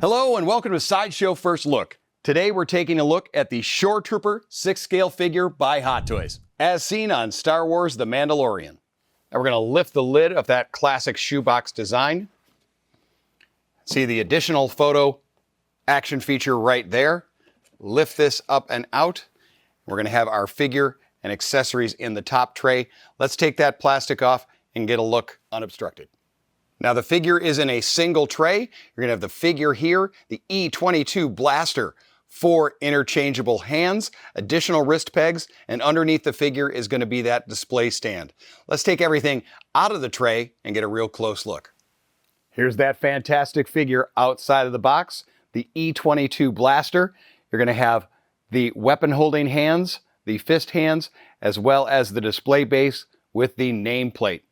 Hello and welcome to Sideshow First Look. Today we're taking a look at the Shoretrooper Sixth Scale figure by Hot Toys, as seen on Star Wars The Mandalorian. Now we're going to lift the lid of that classic shoebox design. See the additional photo action feature right there. Lift this up and out. We're going to have our figure and accessories in the top tray. Let's take that plastic off and get a look unobstructed. Now the figure is in a single tray. You're gonna have the figure here, the E22 blaster, 4 interchangeable hands, additional wrist pegs, and underneath the figure is gonna be that display stand. Let's take everything out of the tray and get a real close look. Here's that fantastic figure outside of the box, the E22 blaster. You're gonna have the weapon holding hands, the fist hands, as well as the display base with the nameplate.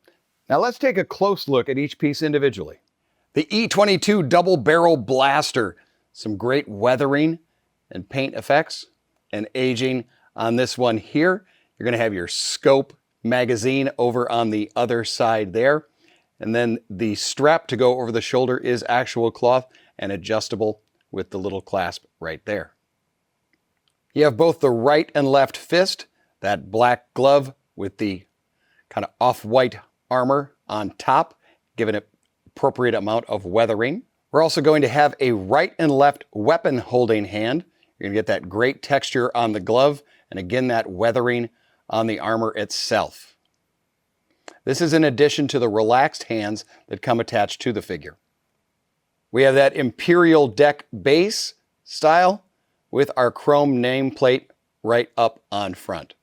Now let's take a close look at each piece individually. The E22 double barrel blaster, some great weathering and paint effects and aging on this one here. You're going to have your scope magazine over on the other side there. And then the strap to go over the shoulder is actual cloth and adjustable with the little clasp right there. You have both the right and left fist, that black glove with the kind of off-white armor on top, given an appropriate amount of weathering. We're also going to have a right and left weapon holding hand. You're going to get that great texture on the glove, and again that weathering on the armor itself. This is in addition to the relaxed hands that come attached to the figure. We have that Imperial deck base style with our chrome nameplate right up on front.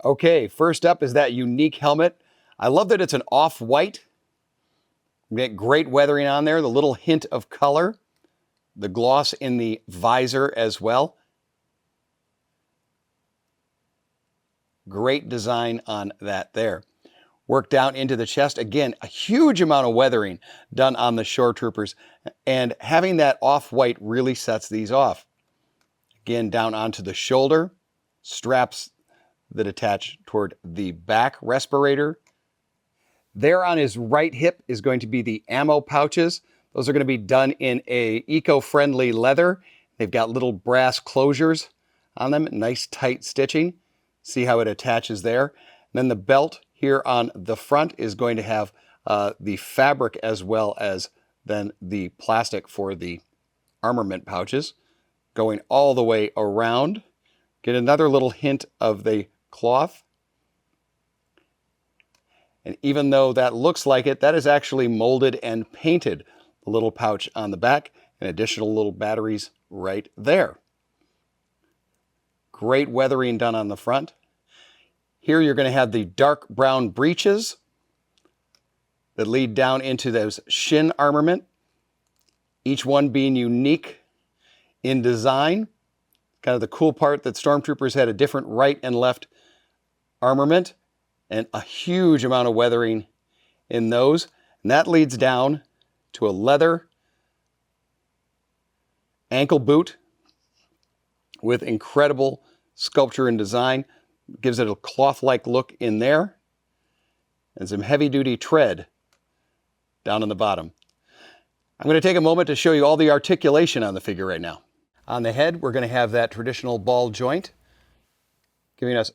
Okay, first up is that unique helmet. I love that it's an off-white. You get great weathering on there, the little hint of color, the gloss in the visor as well. Great design on that there. Work down into the chest. Again, a huge amount of weathering done on the Shoretroopers, and having that off-white really sets these off. Again, down onto the shoulder, straps that attach toward the back respirator. There on his right hip is going to be the ammo pouches. Those are going to be done in a eco-friendly leather. They've got little brass closures on them, nice tight stitching. See how it attaches there. And then the belt here on the front is going to have the fabric as well as then the plastic for the armament pouches going all the way around. Get another little hint of the cloth. And even though that looks like it, that is actually molded and painted. The little pouch on the back and additional little batteries right there. Great weathering done on the front. Here you're going to have the dark brown breeches that lead down into those shin armament, each one being unique in design. Kind of the cool part that Stormtroopers had a different right and left armament and a huge amount of weathering in those. And that leads down to a leather ankle boot with incredible sculpture and design. Gives it a cloth-like look in there. And some heavy-duty tread down on the bottom. I'm going to take a moment to show you all the articulation on the figure right now. On the head, we're going to have that traditional ball joint, giving us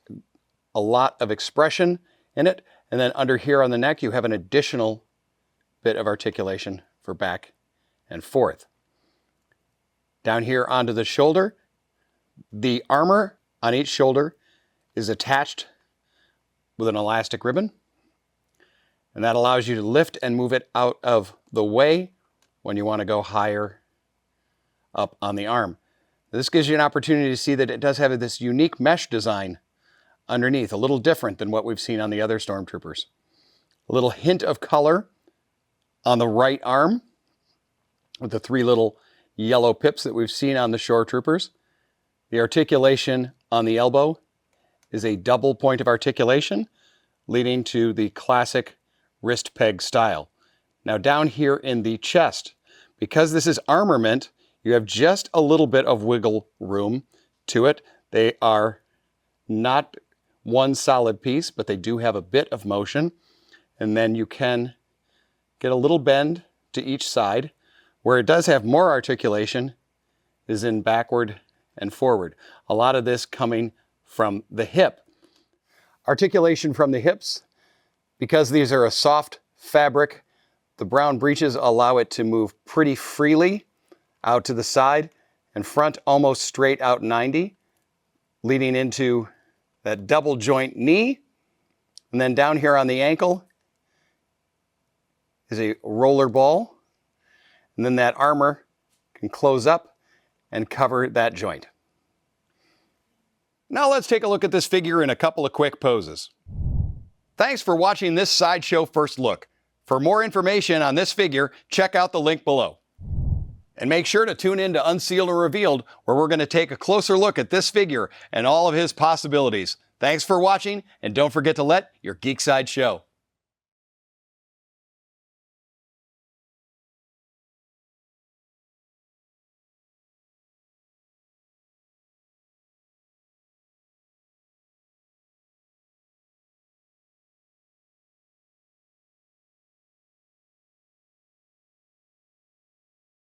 a lot of expression in it. And then under here on the neck, you have an additional bit of articulation for back and forth. Down here onto the shoulder, the armor on each shoulder is attached with an elastic ribbon. And that allows you to lift and move it out of the way when you want to go higher up on the arm. This gives you an opportunity to see that it does have this unique mesh design underneath, a little different than what we've seen on the other Stormtroopers. A little hint of color on the right arm with the 3 little yellow pips that we've seen on the Shoretroopers. The articulation on the elbow is a double point of articulation, leading to the classic wrist peg style. Now down here in the chest, because this is armament, you have just a little bit of wiggle room to it. They are not one solid piece, but they do have a bit of motion. And then you can get a little bend to each side Where it does have more articulation is in backward and forward. A lot of this coming from the hip. Articulation from the hips, because these are a soft fabric, the brown breeches allow it to move pretty freely out to the side and front almost straight out 90, leading into that double joint knee. And then down here on the ankle is a roller ball. And then that armor can close up and cover that joint. Now let's take a look at this figure in a couple of quick poses. Thanks for watching this Sideshow First Look. For more information on this figure, check out the link below. And make sure to tune in to Unsealed and Revealed, where we're going to take a closer look at this figure and all of his possibilities. Thanks for watching, and don't forget to let your geek side show.